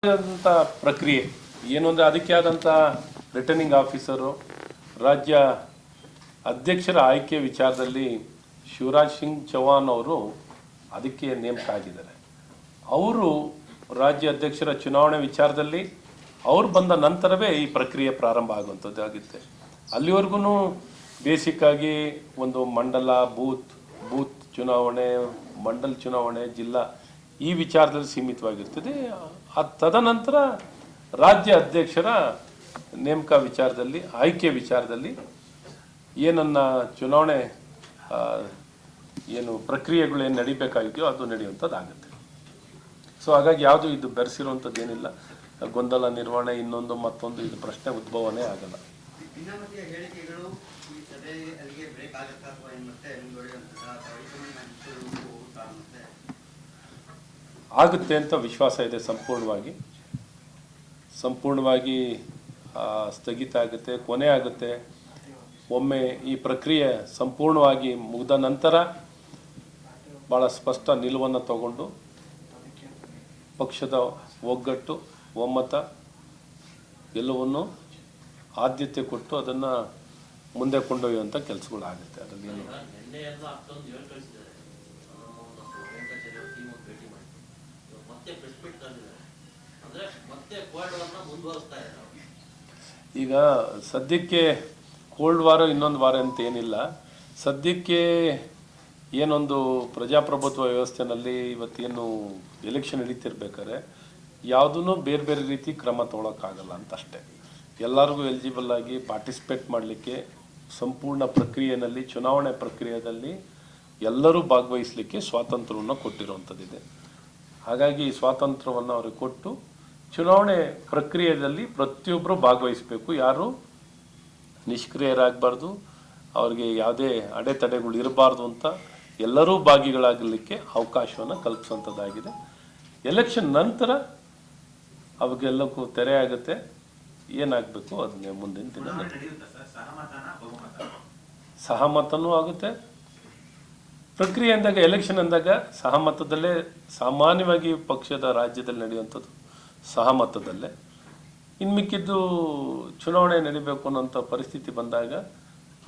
ಅಂತ ಪ್ರಕ್ರಿಯೆ ಏನು ಅಂದರೆ ಅದಕ್ಕೆ ಆದಂಥ ರಿಟರ್ನಿಂಗ್ ಆಫೀಸರು ರಾಜ್ಯ ಅಧ್ಯಕ್ಷರ ಆಯ್ಕೆ ವಿಚಾರದಲ್ಲಿ ಶಿವರಾಜ್ ಸಿಂಗ್ ಚೌಹಾಣ್ ಅವರು ಅದಕ್ಕೆ ನೇಮಕ ಆಗಿದ್ದಾರೆ. ಅವರು ರಾಜ್ಯ ಅಧ್ಯಕ್ಷರ ಚುನಾವಣೆ ವಿಚಾರದಲ್ಲಿ ಅವ್ರು ಬಂದ ನಂತರವೇ ಈ ಪ್ರಕ್ರಿಯೆ ಪ್ರಾರಂಭ ಆಗುವಂಥದ್ದಾಗುತ್ತೆ. ಅಲ್ಲಿವರೆಗೂ ಬೇಸಿಕ್ ಆಗಿ ಒಂದು ಮಂಡಲ ಬೂತ್ ಚುನಾವಣೆ, ಮಂಡಲ ಚುನಾವಣೆ, ಜಿಲ್ಲಾ ಈ ವಿಚಾರದಲ್ಲಿ ಸೀಮಿತವಾಗಿರ್ತದೆ. ತದನಂತರ ರಾಜ್ಯ ಅಧ್ಯಕ್ಷರ ನೇಮಕ ವಿಚಾರದಲ್ಲಿ, ಆಯ್ಕೆ ವಿಚಾರದಲ್ಲಿ ಏನನ್ನ ಚುನಾವಣೆ ಏನು ಪ್ರಕ್ರಿಯೆಗಳು ಏನು ನಡಿಬೇಕಾಗಿದೆಯೋ ಅದು ನಡೆಯುವಂಥದ್ದಾಗುತ್ತೆ. ಸೊ ಹಾಗಾಗಿ ಯಾವುದು ಇದು ಬೆರೆಸಿರುವಂಥದ್ದೇನಿಲ್ಲ. ಗೊಂದಲ ನಿರ್ವಹಣೆ ಇನ್ನೊಂದು ಮತ್ತೊಂದು ಇದು ಪ್ರಶ್ನೆ ಉದ್ಭವನೇ ಆಗಲ್ಲ. ಆಗುತ್ತೆ ಅಂತ ವಿಶ್ವಾಸ ಇದೆ. ಸಂಪೂರ್ಣವಾಗಿ ಸ್ಥಗಿತ ಆಗುತ್ತೆ, ಕೊನೆ ಆಗುತ್ತೆ. ಒಮ್ಮೆ ಈ ಪ್ರಕ್ರಿಯೆ ಸಂಪೂರ್ಣವಾಗಿ ಮುಗಿದ ನಂತರ ಭಾಳ ಸ್ಪಷ್ಟ ನಿಲುವನ್ನು ತಗೊಂಡು ಪಕ್ಷದ ಒಗ್ಗಟ್ಟು, ಒಮ್ಮತ ಎಲ್ಲವನ್ನು ಆದ್ಯತೆ ಕೊಟ್ಟು ಅದನ್ನು ಮುಂದೆ ಕೊಂಡೊಯ್ಯುವಂಥ ಕೆಲಸಗಳಾಗುತ್ತೆ. ಅದರಲ್ಲಿ ಏನು ಈಗ ಸದ್ಯಕ್ಕೆ ಕೋಲ್ಡ್ ವಾರ ಇನ್ನೊಂದು ವಾರ ಅಂತ ಏನಿಲ್ಲ. ಸದ್ಯಕ್ಕೆ ಏನೊಂದು ಪ್ರಜಾಪ್ರಭುತ್ವ ವ್ಯವಸ್ಥೆನಲ್ಲಿ ಇವತ್ತೇನು ಎಲೆಕ್ಷನ್ ನಡೀತಿರ್ಬೇಕಾದ್ರೆ ಯಾವುದೂ ಬೇರೆ ಬೇರೆ ರೀತಿ ಕ್ರಮ ತೊಗೊಳಕ್ಕಾಗಲ್ಲ ಅಂತ ಅಷ್ಟೇ. ಎಲ್ಲರಿಗೂ ಎಲಿಜಿಬಲ್ ಆಗಿ ಪಾರ್ಟಿಸಿಪೇಟ್ ಮಾಡಲಿಕ್ಕೆ ಸಂಪೂರ್ಣ ಪ್ರಕ್ರಿಯೆಯಲ್ಲಿ, ಚುನಾವಣೆ ಪ್ರಕ್ರಿಯೆಯಲ್ಲಿ ಎಲ್ಲರೂ ಭಾಗವಹಿಸಲಿಕ್ಕೆ ಸ್ವಾತಂತ್ರ್ಯವನ್ನು ಕೊಟ್ಟಿರುವಂಥದ್ದಿದೆ. ಹಾಗಾಗಿ ಸ್ವಾತಂತ್ರ್ಯವನ್ನು ಅವ್ರಿಗೆ ಕೊಟ್ಟು ಚುನಾವಣೆ ಪ್ರಕ್ರಿಯೆಯಲ್ಲಿ ಪ್ರತಿಯೊಬ್ಬರು ಭಾಗವಹಿಸಬೇಕು. ಯಾರು ನಿಷ್ಕ್ರಿಯರಾಗಬಾರ್ದು, ಅವ್ರಿಗೆ ಯಾವುದೇ ಅಡೆತಡೆಗಳು ಇರಬಾರ್ದು ಅಂತ ಎಲ್ಲರೂ ಭಾಗಿಗಳಾಗಲಿಕ್ಕೆ ಅವಕಾಶವನ್ನು ಕಲ್ಪಿಸುವಂಥದ್ದಾಗಿದೆ. ಎಲೆಕ್ಷನ್ ನಂತರ ಅವಾಗೆಲ್ಲಕ್ಕೂ ತೆರೆ ಆಗುತ್ತೆ. ಏನಾಗಬೇಕು ಅದನ್ನೇ ಮುಂದಿನ ದಿನ ಸಹಮತನೂ ಆಗುತ್ತೆ. ಪ್ರಕ್ರಿಯೆ ಅಂದಾಗ, ಎಲೆಕ್ಷನ್ ಅಂದಾಗ ಸಹಮತದಲ್ಲೇ ಸಾಮಾನ್ಯವಾಗಿ ಪಕ್ಷದ ರಾಜ್ಯದಲ್ಲಿ ನಡೆಯುವಂಥದ್ದು ಸಹಮತದಲ್ಲೇ. ಇನ್ನು ಮಿಕ್ಕಿದ್ದು ಚುನಾವಣೆ ನಡೀಬೇಕು ಅನ್ನೋಂಥ ಪರಿಸ್ಥಿತಿ ಬಂದಾಗ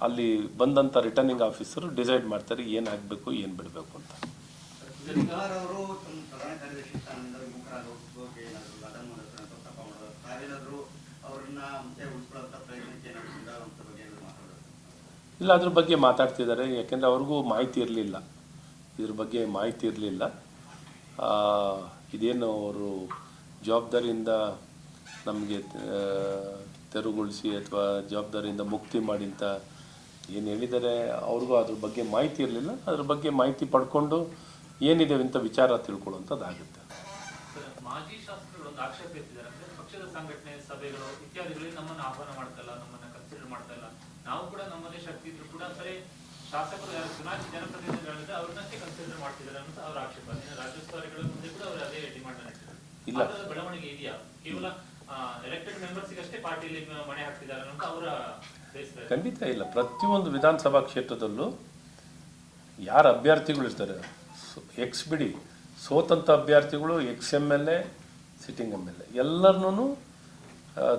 ಅಲ್ಲಿ ಬಂದಂಥ ರಿಟರ್ನಿಂಗ್ ಆಫೀಸರು ಡಿಸೈಡ್ ಮಾಡ್ತಾರೆ ಏನಾಗಬೇಕು, ಏನು ಬಿಡಬೇಕು ಅಂತ. ಇಲ್ಲ, ಅದ್ರ ಬಗ್ಗೆ ಮಾತಾಡ್ತಿದ್ದಾರೆ. ಯಾಕೆಂದರೆ ಅವ್ರಿಗೂ ಮಾಹಿತಿ ಇರಲಿಲ್ಲ, ಇದ್ರ ಬಗ್ಗೆ ಮಾಹಿತಿ ಇರಲಿಲ್ಲ. ಇದೇನು ಅವರು ಜವಾಬ್ದಾರಿಯಿಂದ ನಮಗೆ ತೆರವುಗೊಳಿಸಿ ಅಥವಾ ಜವಾಬ್ದಾರಿಯಿಂದ ಮುಕ್ತಿ ಮಾಡಿ ಅಂತ ಏನು ಹೇಳಿದ್ದಾರೆ, ಅವ್ರಿಗೂ ಅದ್ರ ಬಗ್ಗೆ ಮಾಹಿತಿ ಇರಲಿಲ್ಲ. ಅದ್ರ ಬಗ್ಗೆ ಮಾಹಿತಿ ಪಡ್ಕೊಂಡು ಏನಿದೆ ಅಂತ ವಿಚಾರ ತಿಳ್ಕೊಳ್ಳುವಂಥದ್ದಾಗುತ್ತೆ. ಮಾಜಿ ಶಾಸಕರು ಒಂದು ಆಕ್ಷೇಪ ಎತ್ತಿದ್ದಾರೆ. ಪಕ್ಷದ ಸಂಘಟನೆ ಸಭೆಗಳು ಇತ್ಯಾದಿಗಳಿಗೆ ನಮ್ಮನ್ನು ಆಹ್ವಾನ ಮಾಡ್ತಲ್ಲ, ನಮ್ಮನ್ನು ಕನ್ಸಿಡರ್ ಮಾಡ್ತಾ ಇಲ್ಲ. ನಾವು ಕೂಡ ನಮ್ಮದೇ ಶಕ್ತಿ ಇದ್ರು ಕೂಡ ಸರಿ ಶಾಸಕರು ಯಾರು ಚುನಾಯಿತ ಜನಪ್ರತಿನಿಧಿಗಳಿಂದ ಅವ್ರನ್ನಷ್ಟೇ ಕನ್ಸಿಡರ್ ಮಾಡ್ತಿದ್ದಾರೆ ಅಂತ ಅವ್ರ ಆಕ್ಷೇಪ. ರಾಜ್ಯೋತ್ಸವಗಳ ಮುಂದೆ ಕೂಡ ಅವರು ಅದೇ ಡಿಮಾಂಡ್ ಇಲ್ಲ. ಬೆಳವಣಿಗೆ ಇದೆಯಾ? ಕೇವಲ ಎಲೆಕ್ಟೆಡ್ ಮೆಂಬರ್ಸ್ ಅಷ್ಟೇ ಪಾರ್ಟಿಯಲ್ಲಿ ಮಣೆ ಹಾಕ್ತಿದ್ದಾರೆ ಅಂತ ಅವರ ಖಂಡಿತ ಇಲ್ಲ. ಪ್ರತಿಯೊಂದು ವಿಧಾನಸಭಾ ಕ್ಷೇತ್ರದಲ್ಲೂ ಯಾರು ಅಭ್ಯರ್ಥಿಗಳು ಇರ್ತಾರೆ, ಎಕ್ಸ್ ಬಿಡಿ, ಸೋತಂಥ ಅಭ್ಯರ್ಥಿಗಳು, ಎಕ್ಸ್ MLA, ಸಿಟ್ಟಿಂಗ್ MLA ಎಲ್ಲರನ್ನೂ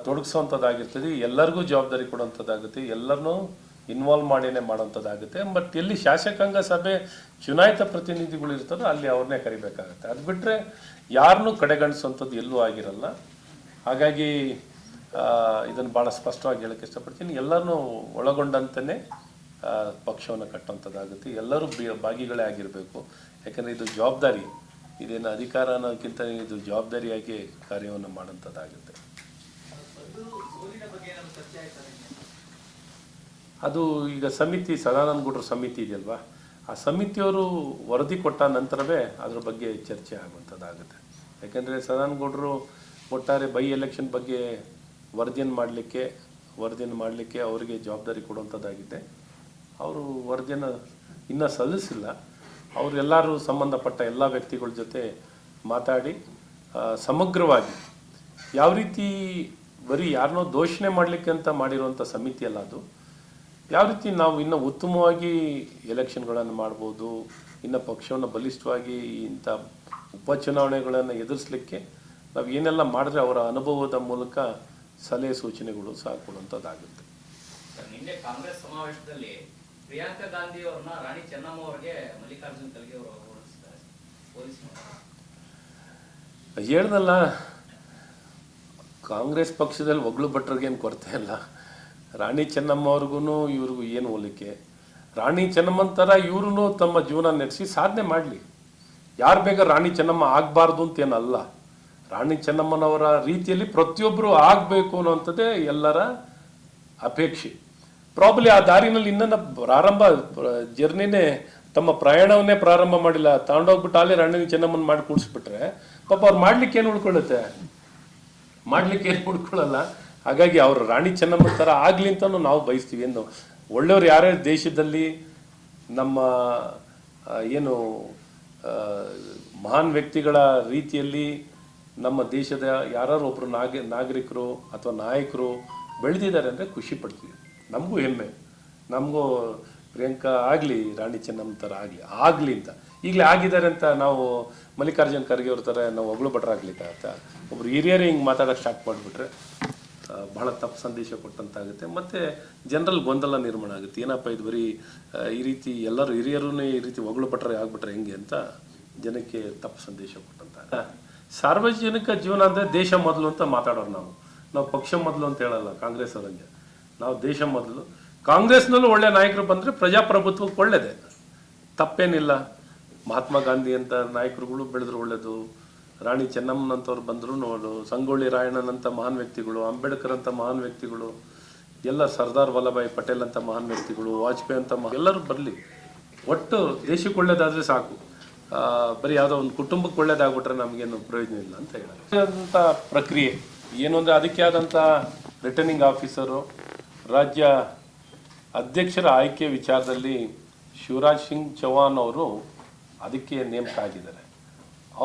ತೊಡಗಿಸುವಂಥದ್ದಾಗಿರ್ತದೆ. ಎಲ್ಲರಿಗೂ ಜವಾಬ್ದಾರಿ ಕೊಡುವಂಥದ್ದಾಗುತ್ತೆ, ಎಲ್ಲರನ್ನೂ ಇನ್ವಾಲ್ವ್ ಮಾಡಿನೇ ಮಾಡೋಂಥದ್ದಾಗುತ್ತೆ. ಬಟ್ ಎಲ್ಲಿ ಶಾಸಕಾಂಗ ಸಭೆ ಚುನಾಯಿತ ಪ್ರತಿನಿಧಿಗಳು ಇರ್ತಾರೋ ಅಲ್ಲಿ ಅವ್ರನ್ನೇ ಕರಿಬೇಕಾಗತ್ತೆ. ಅದು ಬಿಟ್ಟರೆ ಯಾರನ್ನೂ ಕಡೆಗಣಿಸುವಂಥದ್ದು ಎಲ್ಲೂ ಆಗಿರಲ್ಲ. ಹಾಗಾಗಿ ಇದನ್ನು ಭಾಳ ಸ್ಪಷ್ಟವಾಗಿ ಹೇಳೋಕ್ಕೆ ಇಷ್ಟಪಡ್ತೀನಿ. ಎಲ್ಲರನ್ನೂ ಒಳಗೊಂಡಂತೆಯೇ ಪಕ್ಷವನ್ನು ಕಟ್ಟುವಂಥದ್ದಾಗುತ್ತೆ. ಎಲ್ಲರೂ ಭಾಗಿಗಳೇ ಆಗಿರಬೇಕು. ಯಾಕಂದರೆ ಇದು ಜವಾಬ್ದಾರಿ, ಇದೇನು ಅಧಿಕಾರ ಅನ್ನೋದಕ್ಕಿಂತ ಇದು ಜವಾಬ್ದಾರಿಯಾಗಿ ಕಾರ್ಯವನ್ನು ಮಾಡೋಂಥದ್ದಾಗುತ್ತೆ. ಅದು ಈಗ ಸಮಿತಿ, ಸದಾನಂದ ಗೌಡ್ರ ಸಮಿತಿ ಇದೆಯಲ್ವಾ, ಆ ಸಮಿತಿಯವರು ವರದಿ ಕೊಟ್ಟ ನಂತರವೇ ಅದ್ರ ಬಗ್ಗೆ ಚರ್ಚೆ ಆಗುವಂಥದ್ದಾಗುತ್ತೆ. ಯಾಕೆಂದರೆ ಸದಾನಂದ ಗೌಡರು ಒಟ್ಟಾರೆ ಬೈ ಎಲೆಕ್ಷನ್ ಬಗ್ಗೆ ವರದಿಯನ್ನು ಮಾಡಲಿಕ್ಕೆ ಅವರಿಗೆ ಜವಾಬ್ದಾರಿ ಕೊಡುವಂಥದ್ದಾಗಿದೆ. ಅವರು ವರದಿಯನ್ನು ಇನ್ನೂ ಸಲ್ಲಿಸಿಲ್ಲ. ಅವರೆಲ್ಲರೂ ಸಂಬಂಧಪಟ್ಟ ಎಲ್ಲ ವ್ಯಕ್ತಿಗಳ ಜೊತೆ ಮಾತಾಡಿ ಸಮಗ್ರವಾಗಿ ಯಾವ ರೀತಿ ಬರೀ ಯಾರನ್ನೋ ದೋಷಣೆ ಮಾಡಲಿಕ್ಕೆ ಅಂತ ಮಾಡಿರುವಂಥ ಸಮಿತಿ ಅಲ್ಲ ಅದು, ಯಾವ ರೀತಿ ನಾವು ಇನ್ನೂ ಉತ್ತಮವಾಗಿ ಎಲೆಕ್ಷನ್ಗಳನ್ನು ಮಾಡ್ಬೋದು, ಇನ್ನು ಪಕ್ಷವನ್ನು ಬಲಿಷ್ಠವಾಗಿ ಇಂಥ ಉಪಚುನಾವಣೆಗಳನ್ನು ಎದುರಿಸಲಿಕ್ಕೆ ನಾವು ಏನೆಲ್ಲ ಮಾಡಿದ್ರೆ ಅವರ ಅನುಭವದ ಮೂಲಕ ಸಲಹೆ ಸೂಚನೆಗಳು ಸಹ ಕೊಡುವಂಥದ್ದಾಗುತ್ತೆ. ನಿನ್ನೆ ಕಾಂಗ್ರೆಸ್ ಸಮಾವೇಶದಲ್ಲಿ ಪ್ರಿಯಾಂಕಾ ಗಾಂಧಿ ಅವರನ್ನ ರಾಣಿ ಚೆನ್ನಮ್ಮ ಅವರಿಗೆ ಮಲ್ಲಿಕಾರ್ಜುನ್ ಖರ್ಗೆ ಅವರು ಹೋಲಿಸಿದ್ದಾರೆ. ಹೇಳ್ದಲ್ಲ, ಕಾಂಗ್ರೆಸ್ ಪಕ್ಷದಲ್ಲಿ ಒಗ್ಳು ಭಟ್ರಿಗೆ ಏನು ಕೊರತೆ ಇಲ್ಲ. ರಾಣಿ ಚೆನ್ನಮ್ಮ ಅವ್ರಿಗೂ ಇವ್ರಿಗೂ ಏನು ಹೋಲಿಕೆ? ರಾಣಿ ಚೆನ್ನಮ್ಮನ ಥರ ಇವ್ರೂ ತಮ್ಮ ಜೀವನ ನಡೆಸಿ ಸಾಧನೆ ಮಾಡಲಿ. ಯಾರು ಬೇಗ ರಾಣಿ ಚೆನ್ನಮ್ಮ ಆಗಬಾರ್ದು ಅಂತೇನಲ್ಲ. ರಾಣಿ ಚೆನ್ನಮ್ಮನವರ ರೀತಿಯಲ್ಲಿ ಪ್ರತಿಯೊಬ್ಬರು ಆಗಬೇಕು ಅನ್ನೋಂಥದ್ದೇ ಎಲ್ಲರ ಅಪೇಕ್ಷೆ. ಪ್ರಾಬ್ಲಿ ಆ ದಾರಿನಲ್ಲಿ ಇನ್ನೂ ಜರ್ನಿನೇ ತಮ್ಮ ಪ್ರಯಾಣವನ್ನೇ ಪ್ರಾರಂಭ ಮಾಡಿಲ್ಲ. ತಗೊಂಡೋಗ್ಬಿಟ್ಟು ಅಲ್ಲೇ ರಾಣಿ ಚೆನ್ನಮ್ಮನ ಮಾಡಿ ಕೂಡಿಸ್ಬಿಟ್ರೆ ಪಾಪ ಅವ್ರು ಮಾಡ್ಲಿಕ್ಕೆ ಏನು ಉಳ್ಕೊಳ್ಳುತ್ತೆ? ಮಾಡ್ಲಿಕ್ಕೆ ಏನು ಉಳ್ಕೊಳ್ಳಲ್ಲ. ಹಾಗಾಗಿ ಅವರು ರಾಣಿ ಚೆನ್ನಮ್ಮನ ಥರ ಆಗಲಿ ಅಂತಲೂ ನಾವು ಬಯಸ್ತೀವಿ. ಏನು ಒಳ್ಳೆಯವ್ರು ಯಾರೇ ದೇಶದಲ್ಲಿ ನಮ್ಮ ಏನು ಮಹಾನ್ ವ್ಯಕ್ತಿಗಳ ರೀತಿಯಲ್ಲಿ ನಮ್ಮ ದೇಶದ ಯಾರು ಒಬ್ಬರು ನಾಗರಿಕರು ಅಥವಾ ನಾಯಕರು ಬೆಳೆದಿದ್ದಾರೆ ಅಂದರೆ ಖುಷಿ ಪಡ್ತೀವಿ. ನಮಗೂ ಹೆಮ್ಮೆ. ನಮಗೂ ಪ್ರಿಯಾಂಕಾ ಆಗಲಿ, ರಾಣಿ ಚೆನ್ನಮ್ಮ ಥರ ಆಗಲಿ ಅಂತ. ಈಗಲೇ ಆಗಿದ್ದಾರೆ ಅಂತ ನಾವು ಮಲ್ಲಿಕಾರ್ಜುನ್ ಖರ್ಗೆ ಅವ್ರ ಥರ ನಾವು ಒಗ್ಳು ಭಟ್ರಾಗ್ಲಿಕ್ಕಾಗತ್ತಾ? ಒಬ್ರು ಹಿರಿಯರೇ ಹಿಂಗೆ ಮಾತಾಡೋಕ್ಕೆ ಸ್ಟಾರ್ಟ್ ಮಾಡಿಬಿಟ್ರೆ ಬಹಳ ತಪ್ಪು ಸಂದೇಶ ಕೊಟ್ಟಂತಾಗುತ್ತೆ. ಮತ್ತು ಜನರಲ್ಲಿ ಗೊಂದಲ ನಿರ್ಮಾಣ ಆಗುತ್ತೆ. ಏನಪ್ಪ ಇದು ಬರೀ ಈ ರೀತಿ ಎಲ್ಲರೂ ಹಿರಿಯರೂ ಈ ರೀತಿ ಒಗ್ಳು ಭಟ್ರೆ ಆಗ್ಬಿಟ್ರೆ ಹೆಂಗೆ ಅಂತ ಜನಕ್ಕೆ ತಪ್ಪು ಸಂದೇಶ ಕೊಟ್ಟಂತ. ಸಾರ್ವಜನಿಕ ಜೀವನ ಅಂದರೆ ದೇಶ ಮೊದಲು ಅಂತ ಮಾತಾಡೋರು ನಾವು ಪಕ್ಷ ಮೊದಲು ಅಂತ ಹೇಳಲ್ಲ. ಕಾಂಗ್ರೆಸ್ ಅವರಂಗೆ ನಾವು ದೇಶ ಮೊದಲು. ಕಾಂಗ್ರೆಸ್ನಲ್ಲೂ ಒಳ್ಳೆ ನಾಯಕರು ಬಂದರೆ ಪ್ರಜಾಪ್ರಭುತ್ವಕ್ಕೆ ಒಳ್ಳೆಯದೇ, ತಪ್ಪೇನಿಲ್ಲ. ಮಹಾತ್ಮ ಗಾಂಧಿ ಅಂತ ನಾಯಕರುಗಳು ಬೆಳೆದ್ರು ಒಳ್ಳೆಯದು. ರಾಣಿ ಚೆನ್ನಮ್ಮನಂಥವ್ರು ಬಂದರು ನೋಡು, ಸಂಗೊಳ್ಳಿ ರಾಯಣ್ಣನಂಥ ಮಹಾನ್ ವ್ಯಕ್ತಿಗಳು, ಅಂಬೇಡ್ಕರ್ ಅಂತ ಮಹಾನ್ ವ್ಯಕ್ತಿಗಳು, ಎಲ್ಲ ಸರ್ದಾರ್ ವಲ್ಲಭಾಯ್ ಪಟೇಲ್ ಅಂತ ಮಹಾನ್ ವ್ಯಕ್ತಿಗಳು, ವಾಜಪೇಯಿ ಅಂತ ಎಲ್ಲರೂ ಬರಲಿ. ಒಟ್ಟು ದೇಶಕ್ಕೆ ಒಳ್ಳೇದಾದರೆ ಸಾಕು. ಬರೀ ಯಾವುದೋ ಒಂದು ಕುಟುಂಬಕ್ಕೆ ಒಳ್ಳೇದಾಗ್ಬಿಟ್ರೆ ನಮಗೇನು ಪ್ರಯೋಜನ ಇಲ್ಲ ಅಂತ ಹೇಳೋಂಥ ಪ್ರಕ್ರಿಯೆ ಏನು ಅಂದರೆ ಅದಕ್ಕೆ ಆದಂಥ ರಿಟರ್ನಿಂಗ್ ಆಫೀಸರು, ರಾಜ್ಯ ಅಧ್ಯಕ್ಷರ ಆಯ್ಕೆ ವಿಚಾರದಲ್ಲಿ ಶಿವರಾಜ್ ಸಿಂಗ್ ಚೌಹಾಣ್ ಅವರು ಅದಕ್ಕೆ ನೇಮಕ ಆಗಿದ್ದಾರೆ.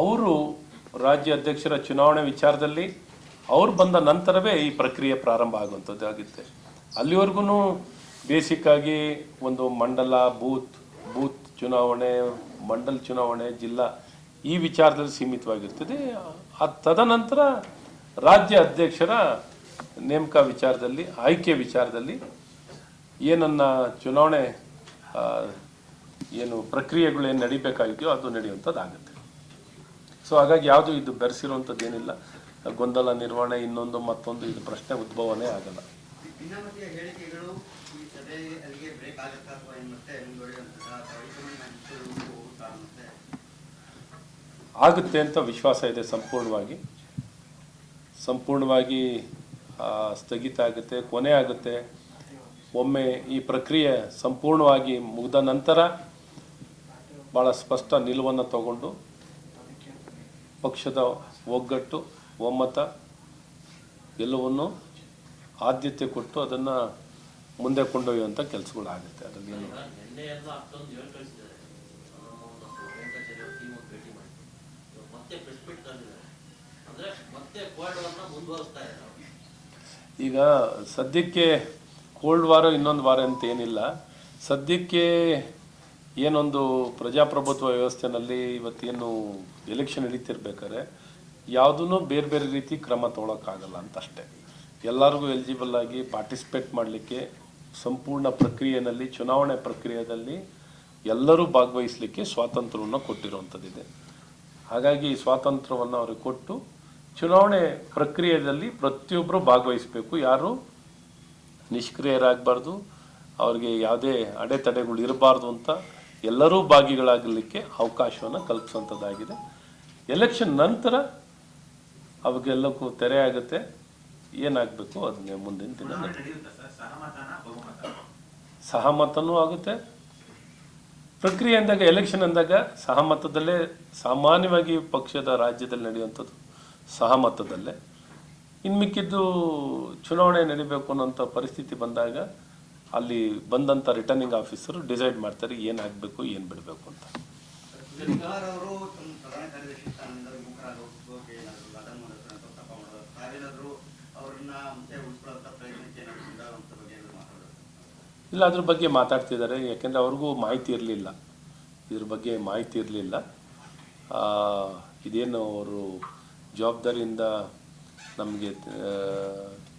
ಅವರು ರಾಜ್ಯ ಅಧ್ಯಕ್ಷರ ಚುನಾವಣೆ ವಿಚಾರದಲ್ಲಿ ಅವ್ರು ಬಂದ ನಂತರವೇ ಈ ಪ್ರಕ್ರಿಯೆ ಪ್ರಾರಂಭ ಆಗುವಂಥದ್ದಾಗುತ್ತೆ. ಅಲ್ಲಿವರೆಗೂ ಬೇಸಿಕ್ಕಾಗಿ ಒಂದು ಮಂಡಲ, ಬೂತ್ ಚುನಾವಣೆ, ಮಂಡಲ್ ಚುನಾವಣೆ, ಜಿಲ್ಲಾ ಈ ವಿಚಾರದಲ್ಲಿ ಸೀಮಿತವಾಗಿರ್ತದೆ. ತದನಂತರ ರಾಜ್ಯ ಅಧ್ಯಕ್ಷರ ನೇಮಕ ವಿಚಾರದಲ್ಲಿ, ಆಯ್ಕೆ ವಿಚಾರದಲ್ಲಿ ಏನನ್ನ ಚುನಾವಣೆ ಏನು ಪ್ರಕ್ರಿಯೆಗಳೇನು ನಡಿಬೇಕಾಗಿದೆಯೋ ಅದು ನಡೆಯುವಂಥದ್ದಾಗುತ್ತೆ. ಸೊ ಹಾಗಾಗಿ ಯಾವುದು ಇದು ಬೆರೆಸಿರುವಂಥದ್ದು ಏನಿಲ್ಲ. ಗೊಂದಲ ನಿರ್ವಹಣೆ ಇನ್ನೊಂದು ಮತ್ತೊಂದು ಇದು ಪ್ರಶ್ನೆ ಉದ್ಭವನೇ ಆಗಲ್ಲ. ಆಗುತ್ತೆ ಅಂತ ವಿಶ್ವಾಸ ಇದೆ. ಸಂಪೂರ್ಣವಾಗಿ ಸ್ಥಗಿತ ಆಗುತ್ತೆ, ಕೊನೆ ಆಗುತ್ತೆ. ಒಮ್ಮೆ ಈ ಪ್ರಕ್ರಿಯೆ ಸಂಪೂರ್ಣವಾಗಿ ಮುಗಿದ ನಂತರ ಭಾಳ ಸ್ಪಷ್ಟ ನಿಲುವನ್ನು ತಗೊಂಡು ಪಕ್ಷದ ಒಗ್ಗಟ್ಟು, ಒಮ್ಮತ ಎಲ್ಲವನ್ನು ಆದ್ಯತೆ ಕೊಟ್ಟು ಅದನ್ನು ಮುಂದೆ ಕೊಂಡೊಯ್ಯುವಂಥ ಕೆಲಸಗಳಾಗುತ್ತೆ. ಅದರಲ್ಲಿ ಏನು ಈಗ ಸದ್ಯಕ್ಕೆ ಕೋಲ್ಡ್ ವಾರ ಇನ್ನೊಂದು ವಾರ ಅಂತ ಏನಿಲ್ಲ. ಸದ್ಯಕ್ಕೆ ಏನೊಂದು ಪ್ರಜಾಪ್ರಭುತ್ವ ವ್ಯವಸ್ಥೆನಲ್ಲಿ ಇವತ್ತೇನು ಎಲೆಕ್ಷನ್ ನಡೀತಿರ್ಬೇಕಾದ್ರೆ ಯಾವುದೂ ಬೇರೆ ಬೇರೆ ರೀತಿ ಕ್ರಮ ತೊಗೊಳಕ್ಕಾಗಲ್ಲ ಅಂತ ಅಷ್ಟೇ. ಎಲ್ಲರಿಗೂ ಎಲಿಜಿಬಲ್ ಆಗಿ ಪಾರ್ಟಿಸಿಪೇಟ್ ಮಾಡಲಿಕ್ಕೆ ಸಂಪೂರ್ಣ ಪ್ರಕ್ರಿಯೆಯಲ್ಲಿ, ಚುನಾವಣೆ ಪ್ರಕ್ರಿಯೆಯಲ್ಲಿ ಎಲ್ಲರೂ ಭಾಗವಹಿಸಲಿಕ್ಕೆ ಸ್ವಾತಂತ್ರ್ಯವನ್ನು ಕೊಟ್ಟಿರುವಂಥದ್ದಿದೆ. ಹಾಗಾಗಿ ಸ್ವಾತಂತ್ರ್ಯವನ್ನು ಅವ್ರಿಗೆ ಕೊಟ್ಟು ಚುನಾವಣೆ ಪ್ರಕ್ರಿಯೆಯಲ್ಲಿ ಪ್ರತಿಯೊಬ್ಬರು ಭಾಗವಹಿಸಬೇಕು. ಯಾರು ನಿಷ್ಕ್ರಿಯರಾಗಬಾರ್ದು, ಅವ್ರಿಗೆ ಯಾವುದೇ ಅಡೆತಡೆಗಳು ಇರಬಾರ್ದು ಅಂತ ಎಲ್ಲರೂ ಭಾಗಿಗಳಾಗಲಿಕ್ಕೆ ಅವಕಾಶವನ್ನು ಕಲ್ಪಿಸುವಂಥದ್ದಾಗಿದೆ. ಎಲೆಕ್ಷನ್ ನಂತರ ಅವಾಗೆಲ್ಲಕ್ಕೂ ತೆರೆ ಆಗುತ್ತೆ. ಏನಾಗಬೇಕು ಅದನ್ನೇ ಮುಂದಿನ ದಿನ ಸಹಮತನೂ ಆಗುತ್ತೆ. ಪ್ರಕ್ರಿಯೆ ಅಂದಾಗ, ಎಲೆಕ್ಷನ್ ಅಂದಾಗ ಸಹಮತದಲ್ಲೇ ಸಾಮಾನ್ಯವಾಗಿ ಪಕ್ಷದ ರಾಜ್ಯದಲ್ಲಿ ನಡೆಯುವಂಥದ್ದು ಸಹಮತದಲ್ಲೇ. ಇನ್ನು ಮಿಕ್ಕಿದ್ದು ಚುನಾವಣೆ ನಡಿಬೇಕು ಅನ್ನೋಂಥ ಪರಿಸ್ಥಿತಿ ಬಂದಾಗ ಅಲ್ಲಿ ಬಂದಂಥ ರಿಟರ್ನಿಂಗ್ ಆಫೀಸರು ಡಿಸೈಡ್ ಮಾಡ್ತಾರೆ ಏನಾಗಬೇಕು, ಏನು ಬಿಡಬೇಕು ಅಂತ. ಇಲ್ಲ, ಅದ್ರ ಬಗ್ಗೆ ಮಾತಾಡ್ತಿದ್ದಾರೆ. ಯಾಕೆಂದರೆ ಅವ್ರಿಗೂ ಮಾಹಿತಿ ಇರಲಿಲ್ಲ, ಇದ್ರ ಬಗ್ಗೆ ಮಾಹಿತಿ ಇರಲಿಲ್ಲ. ಇದೇನು ಅವರು ಜವಾಬ್ದಾರಿಯಿಂದ ನಮಗೆ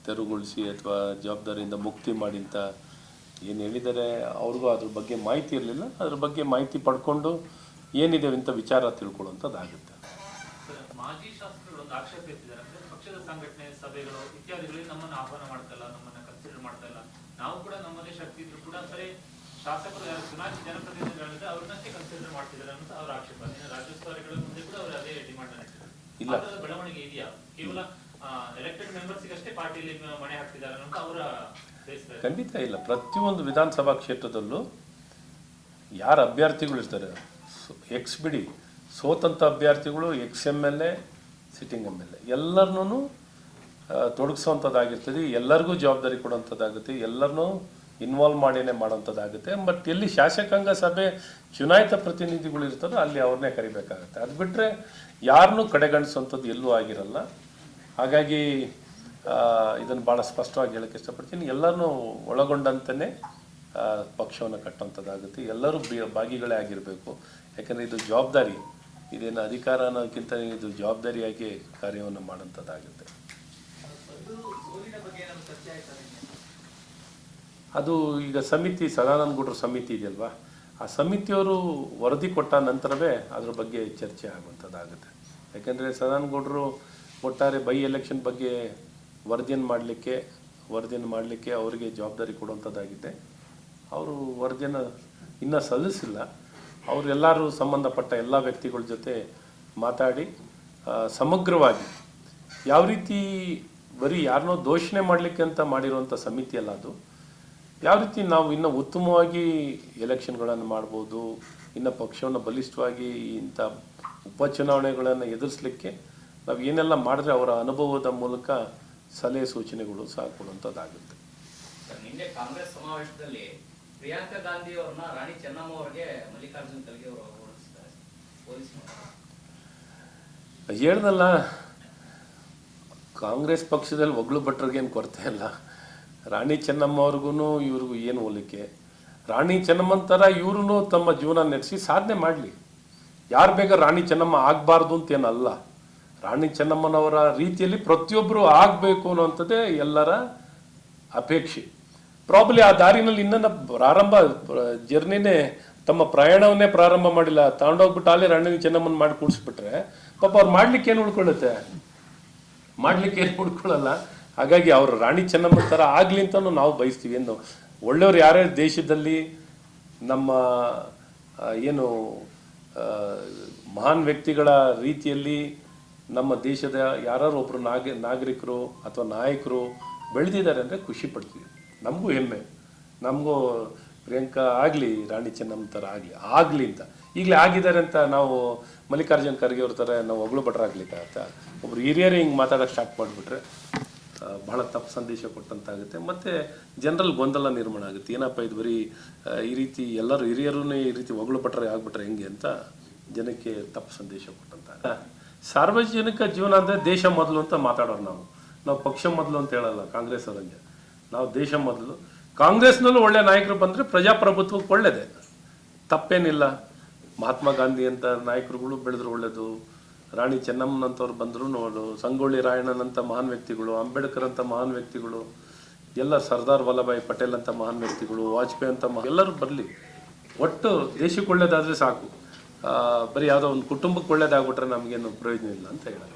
ತೆರವುಗೊಳಿಸಿ ಅಥವಾ ಜವಾಬ್ದಾರಿಯಿಂದ ಮುಕ್ತಿ ಮಾಡಿ ಅಂತ ಏನು ಹೇಳಿದ್ದಾರೆ, ಅವ್ರಿಗೂ ಅದ್ರ ಬಗ್ಗೆ ಮಾಹಿತಿ ಇರಲಿಲ್ಲ. ಅದ್ರ ಬಗ್ಗೆ ಮಾಹಿತಿ ಪಡ್ಕೊಂಡು ಏನಿದೆ ಅಂತ ವಿಚಾರ ತಿಳ್ಕೊಳ್ಳುವಂಥದ್ದಾಗುತ್ತೆ. ಮಾಜಿ ಶಾಸಕರು ಒಂದು ಆಕ್ಷೇಪ ಎತ್ತಿದ್ದಾರೆ, ಅಂದ್ರೆ ಪಕ್ಷದ ಸಂಘಟನೆ ಸಭೆಗಳು ಇತ್ಯಾದಿಗಳಿಗೆ ನಮ್ಮನ್ನು ಆಹ್ವಾನ ಮಾಡ್ತಾ ಇಲ್ಲ, ನಮ್ಮನ್ನ ಕನ್ಸಿಡರ್ ಮಾಡ್ತಾ ಇಲ್ಲ. ನಾವು ಕೂಡ ನಮ್ಮದೇ ಶಕ್ತಿ ಇದ್ರು ಕೂಡ ಸರಿ ಶಾಸಕರು ಯಾರು ಚುನಾಯಿತ ಜನಪ್ರತಿನಿಧಿಗಳಿದ್ರೆ ಅವ್ರನ್ನಷ್ಟೇ ಕನ್ಸಿಡರ್ ಮಾಡ್ತಿದ್ದಾರೆ ಅಂತ ಅವರ ಆಕ್ಷೇಪ. ರಾಜ್ಯೋತ್ಸವಗಳ ಮುಂದೆ ಕೂಡ ಅವರು ಅದೇ ಡಿಮಾಂಡ್ ಇಲ್ಲ. ಬೆಳವಣಿಗೆ ಇದೆಯಾ? ಕೇವಲ ಎಲೆಕ್ಟೆಡ್ ಮೆಂಬರ್ಸ್ಗೆ ಅಷ್ಟೇ ಪಾರ್ಟಿಯಲ್ಲಿ ಮಣೆ ಹಾಕ್ತಿದ್ದಾರೆ ಅಂತ ಅವರ ಖಂಡಿತ ಇಲ್ಲ. ಪ್ರತಿಯೊಂದು ವಿಧಾನಸಭಾ ಕ್ಷೇತ್ರದಲ್ಲೂ ಯಾರು ಅಭ್ಯರ್ಥಿಗಳು ಇರ್ತಾರೆ, ಎಕ್ಸ್ ಬಿಡಿ, ಸೋತಂಥ ಅಭ್ಯರ್ಥಿಗಳು XMLA ಸಿಟ್ಟಿಂಗ್ MLA ಎಲ್ಲರನ್ನೂ ತೊಡಗಿಸೋವಂಥದ್ದಾಗಿರ್ತದೆ. ಎಲ್ಲರಿಗೂ ಜವಾಬ್ದಾರಿ ಕೊಡುವಂಥದ್ದಾಗುತ್ತೆ, ಎಲ್ಲರನ್ನೂ ಇನ್ವಾಲ್ವ್ ಮಾಡಿನೇ ಮಾಡೋವಂಥದ್ದಾಗುತ್ತೆ. ಬಟ್ ಎಲ್ಲಿ ಶಾಸಕಾಂಗ ಸಭೆ ಚುನಾಯಿತ ಪ್ರತಿನಿಧಿಗಳು ಇರ್ತಾರೋ ಅಲ್ಲಿ ಅವ್ರನ್ನೇ ಕರಿಬೇಕಾಗುತ್ತೆ. ಅದು ಬಿಟ್ಟರೆ ಯಾರನ್ನೂ ಕಡೆಗಣಿಸುವಂಥದ್ದು ಎಲ್ಲೂ ಆಗಿರಲ್ಲ. ಹಾಗಾಗಿ ಇದನ್ನು ಭಾಳ ಸ್ಪಷ್ಟವಾಗಿ ಹೇಳೋಕ್ಕೆ ಇಷ್ಟಪಡ್ತೀನಿ. ಎಲ್ಲರನ್ನೂ ಒಳಗೊಂಡಂತೆಯೇ ಪಕ್ಷವನ್ನು ಕಟ್ಟುವಂಥದ್ದಾಗುತ್ತೆ. ಎಲ್ಲರೂ ಭಾಗಿಗಳೇ ಆಗಿರಬೇಕು. ಯಾಕಂದರೆ ಇದು ಜವಾಬ್ದಾರಿ, ಇದೇನು ಅಧಿಕಾರ ಅನ್ನೋದಕ್ಕಿಂತ ಇದು ಜವಾಬ್ದಾರಿಯಾಗಿ ಕಾರ್ಯವನ್ನು ಮಾಡೋಂಥದ್ದಾಗುತ್ತೆ. ಅದು ಈಗ ಸಮಿತಿ, ಸದಾನಂದ ಗೌಡ್ರ ಸಮಿತಿ ಇದೆಯಲ್ವಾ, ಆ ಸಮಿತಿಯವರು ವರದಿ ಕೊಟ್ಟ ನಂತರವೇ ಅದ್ರ ಬಗ್ಗೆ ಚರ್ಚೆ ಆಗುವಂಥದ್ದಾಗುತ್ತೆ. ಯಾಕೆಂದರೆ ಸದಾನಂದ ಗೌಡರು ಒಟ್ಟಾರೆ ಬೈ ಎಲೆಕ್ಷನ್ ಬಗ್ಗೆ ವರದಿಯನ್ನು ಮಾಡಲಿಕ್ಕೆ ಅವರಿಗೆ ಜವಾಬ್ದಾರಿ ಕೊಡುವಂಥದ್ದಾಗಿದೆ. ಅವರು ವರದಿಯನ್ನು ಇನ್ನೂ ಸಲ್ಲಿಸಿಲ್ಲ. ಅವರೆಲ್ಲರೂ ಸಂಬಂಧಪಟ್ಟ ಎಲ್ಲ ವ್ಯಕ್ತಿಗಳ ಜೊತೆ ಮಾತಾಡಿ ಸಮಗ್ರವಾಗಿ ಯಾವ ರೀತಿ ಬರೀ ಯಾರನ್ನೋ ದೋಷಣೆ ಮಾಡಲಿಕ್ಕೆ ಅಂತ ಮಾಡಿರುವಂಥ ಸಮಿತಿ ಅಲ್ಲ ಅದು, ಯಾವ ರೀತಿ ನಾವು ಇನ್ನೂ ಉತ್ತಮವಾಗಿ ಎಲೆಕ್ಷನ್ಗಳನ್ನು ಮಾಡ್ಬೋದು, ಇನ್ನು ಪಕ್ಷವನ್ನು ಬಲಿಷ್ಠವಾಗಿ ಇಂಥ ಉಪಚುನಾವಣೆಗಳನ್ನು ಎದುರಿಸಲಿಕ್ಕೆ ನಾವು ಏನೆಲ್ಲ ಮಾಡಿದ್ರೆ ಅವರ ಅನುಭವದ ಮೂಲಕ ಸಲಹೆ ಸೂಚನೆಗಳು ಸಹ ಕೊಡುವಂಥದ್ದಾಗುತ್ತೆ. ನಿನ್ನೆ ಕಾಂಗ್ರೆಸ್ ಸಮಾವೇಶದಲ್ಲಿ ಪ್ರಿಯಾಂಕಾ ಗಾಂಧಿ ಅವರನ್ನ ರಾಣಿ ಚೆನ್ನಮ್ಮ ಅವರಿಗೆ ಮಲ್ಲಿಕಾರ್ಜುನ್ ಖರ್ಗೆ ಅವರು ಹೋಲಿಸಿದ್ದಾರೆ. ಹೇಳ್ದಲ್ಲ, ಕಾಂಗ್ರೆಸ್ ಪಕ್ಷದಲ್ಲಿ ಒಗ್ಳು ಭಟ್ರಿಗೇನು ಕೊರತೆ ಇಲ್ಲ. ರಾಣಿ ಚೆನ್ನಮ್ಮ ಅವ್ರಿಗೂ ಇವ್ರಿಗೂ ಏನು ಹೋಲಿಕೆ? ರಾಣಿ ಚೆನ್ನಮ್ಮನ ಥರ ಇವ್ರೂ ತಮ್ಮ ಜೀವನ ನಡೆಸಿ ಸಾಧನೆ ಮಾಡಲಿ. ಯಾರು ಬೇಗ ರಾಣಿ ಚೆನ್ನಮ್ಮ ಆಗಬಾರ್ದು ಅಂತೇನಲ್ಲ. ರಾಣಿ ಚೆನ್ನಮ್ಮನವರ ರೀತಿಯಲ್ಲಿ ಪ್ರತಿಯೊಬ್ಬರು ಆಗಬೇಕು ಅನ್ನೋಂಥದ್ದೇ ಎಲ್ಲರ ಅಪೇಕ್ಷೆ. ಪ್ರಾಬ್ಲಿ ಆ ದಾರಿನಲ್ಲಿ ಇನ್ನೂ ಜರ್ನಿನೇ, ತಮ್ಮ ಪ್ರಯಾಣವನ್ನೇ ಪ್ರಾರಂಭ ಮಾಡಿಲ್ಲ, ತಗೊಂಡೋಗ್ಬಿಟ್ಟು ಅಲ್ಲೇ ರಾಣಿ ಚೆನ್ನಮ್ಮನ ಮಾಡಿ ಕೂಡಿಸ್ಬಿಟ್ರೆ ಪಾಪ ಅವ್ರು ಮಾಡ್ಲಿಕ್ಕೆ ಏನು ಉಳ್ಕೊಳ್ಳುತ್ತೆ? ಮಾಡ್ಲಿಕ್ಕೆ ಏನು ಉಳ್ಕೊಳ್ಳಲ್ಲ. ಹಾಗಾಗಿ ಅವರು ರಾಣಿ ಚೆನ್ನಮ್ಮ ಥರ ಆಗಲಿ ಅಂತಲೂ ನಾವು ಬಯಸ್ತೀವಿ. ಏನು ಒಳ್ಳೆಯವ್ರು ಯಾರೇ ದೇಶದಲ್ಲಿ ನಮ್ಮ ಏನು ಮಹಾನ್ ವ್ಯಕ್ತಿಗಳ ರೀತಿಯಲ್ಲಿ ನಮ್ಮ ದೇಶದ ಯಾರು ಒಬ್ಬರು ನಾಗರಿಕರು ಅಥವಾ ನಾಯಕರು ಬೆಳೆದಿದ್ದಾರೆ ಅಂದರೆ ಖುಷಿ ಪಡ್ತೀವಿ. ನಮಗೂ ಹೆಮ್ಮೆ, ನಮಗೂ ಪ್ರಿಯಾಂಕಾ ಆಗಲಿ ರಾಣಿ ಚೆನ್ನಮ್ಮ ಥರ ಆಗಲಿ ಅಂತ. ಈಗಲೇ ಆಗಿದ್ದಾರೆ ಅಂತ ನಾವು ಮಲ್ಲಿಕಾರ್ಜುನ್ ಖರ್ಗೆ ಅವ್ರ ಥರ ನಾವು ಒಗ್ಳು ಭಟ್ರಾಗ್ಲಿಕ್ಕಾಗತ್ತಾ? ಒಬ್ರು ಹಿರಿಯರೇ ಹಿಂಗೆ ಮಾತಾಡೋಕ್ಕೆ ಸ್ಟಾರ್ಟ್ ಮಾಡಿಬಿಟ್ರೆ ಬಹಳ ತಪ್ಪು ಸಂದೇಶ ಕೊಟ್ಟಂತಾಗುತ್ತೆ. ಮತ್ತು ಜನರಲ್ಲಿ ಗೊಂದಲ ನಿರ್ಮಾಣ ಆಗುತ್ತೆ. ಏನಪ್ಪ ಇದು ಬರೀ ಈ ರೀತಿ ಎಲ್ಲರೂ ಹಿರಿಯರೂ ಈ ರೀತಿ ಒಗ್ಳು ಭಟ್ರೆ ಆಗ್ಬಿಟ್ರೆ ಹೆಂಗೆ ಅಂತ ಜನಕ್ಕೆ ತಪ್ಪು ಸಂದೇಶ ಕೊಟ್ಟಂತ. ಸಾರ್ವಜನಿಕ ಜೀವನ ಅಂದರೆ ದೇಶ ಮೊದಲು ಅಂತ ಮಾತಾಡೋರು ನಾವು ಪಕ್ಷ ಮೊದಲು ಅಂತ ಹೇಳಲ್ಲ. ಕಾಂಗ್ರೆಸ್ ಅವರಂಗೆ ನಾವು ದೇಶ ಮೊದಲು. ಕಾಂಗ್ರೆಸ್ನಲ್ಲೂ ಒಳ್ಳೆ ನಾಯಕರು ಬಂದರೆ ಪ್ರಜಾಪ್ರಭುತ್ವಕ್ಕೆ ಒಳ್ಳೆಯದೇ, ತಪ್ಪೇನಿಲ್ಲ. ಮಹಾತ್ಮ ಗಾಂಧಿ ಅಂತ ನಾಯಕರುಗಳು ಬೆಳೆದ್ರು ಒಳ್ಳೆಯದು, ರಾಣಿ ಚೆನ್ನಮ್ಮನಂಥವ್ರು ಬಂದರು ನೋಡು, ಸಂಗೊಳ್ಳಿ ರಾಯಣ್ಣನಂಥ ಮಹಾನ್ ವ್ಯಕ್ತಿಗಳು, ಅಂಬೇಡ್ಕರ್ ಅಂತ ಮಹಾನ್ ವ್ಯಕ್ತಿಗಳು, ಎಲ್ಲ ಸರ್ದಾರ್ ವಲ್ಲಭಾಯ್ ಪಟೇಲ್ ಅಂತ ಮಹಾನ್ ವ್ಯಕ್ತಿಗಳು, ವಾಜಪೇಯಿ ಅಂತ ಎಲ್ಲರೂ ಬರಲಿ. ಒಟ್ಟು ದೇಶಕ್ಕೆ ಒಳ್ಳೇದಾದರೆ ಸಾಕು. ಬರೀ ಯಾವುದೋ ಒಂದು ಕುಟುಂಬಕ್ಕೆ ಒಳ್ಳೇದಾಗ್ಬಿಟ್ರೆ ನಮಗೇನು ಪ್ರಯೋಜನ ಇಲ್ಲ ಅಂತ ಹೇಳೋದು.